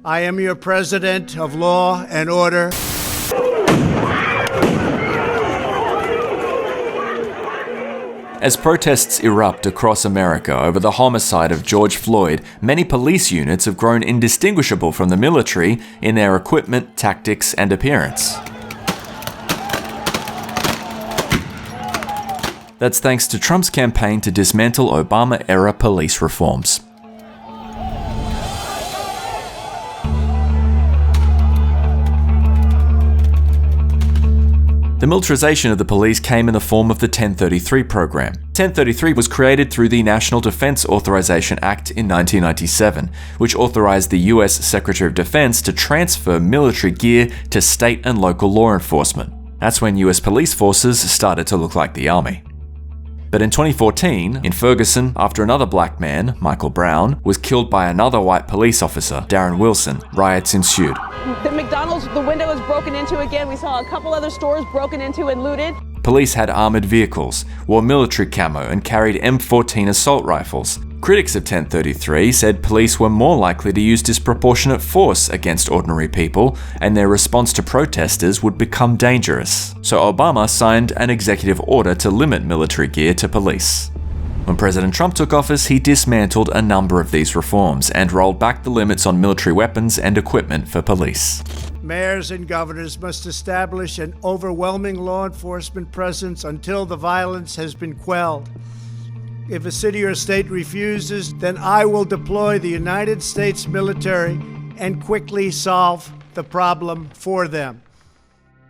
I am your president of law and order. As protests erupt across America over the homicide of George Floyd, many police units have grown indistinguishable from the military in their equipment, tactics, and appearance. That's thanks to Trump's campaign to dismantle Obama-era police reforms. The militarisation of the police came in the form of the 1033 program. 1033 was created through the National Defense Authorization Act in 1997, which authorized the US Secretary of Defense to transfer military gear to state and local law enforcement. That's when US police forces started to look like the army. But in 2014, in Ferguson, after another black man, Michael Brown, was killed by another white police officer, Darren Wilson, riots ensued. The McDonald's, the window was broken into again. We saw a couple other stores broken into and looted. Police had armoured vehicles, wore military camo, and carried M14 assault rifles. Critics of 1033 said police were more likely to use disproportionate force against ordinary people, and their response to protesters would become dangerous. So Obama signed an executive order to limit military gear to police. When President Trump took office, he dismantled a number of these reforms and rolled back the limits on military weapons and equipment for police. Mayors and governors must establish an overwhelming law enforcement presence until the violence has been quelled. If a city or state refuses, then I will deploy the United States military and quickly solve the problem for them.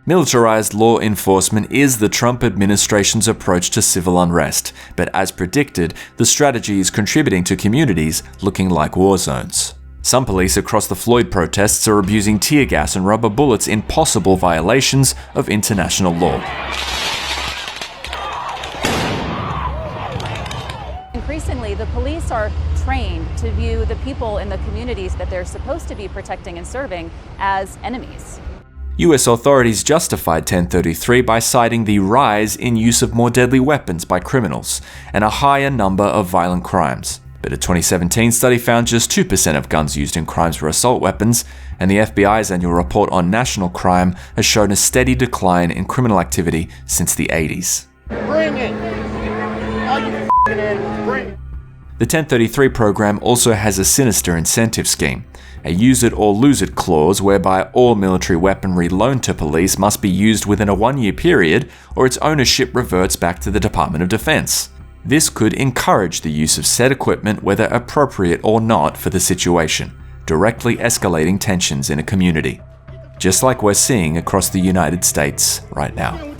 Militarized law enforcement is the Trump administration's approach to civil unrest, but as predicted, the strategy is contributing to communities looking like war zones. Some police across the Floyd protests are abusing tear gas and rubber bullets in possible violations of international law. Increasingly, the police are trained to view the people in the communities that they're supposed to be protecting and serving as enemies. US authorities justified 1033 by citing the rise in use of more deadly weapons by criminals and a higher number of violent crimes. But a 2017 study found just 2% of guns used in crimes were assault weapons, and the FBI's annual report on national crime has shown a steady decline in criminal activity since the 80s. Bring it! All you f***ing animals, bring it! The 1033 program also has a sinister incentive scheme, a use it or lose it clause whereby all military weaponry loaned to police must be used within a 1-year period or its ownership reverts back to the Department of Defense. This could encourage the use of said equipment whether appropriate or not for the situation, directly escalating tensions in a community, just like we're seeing across the United States right now.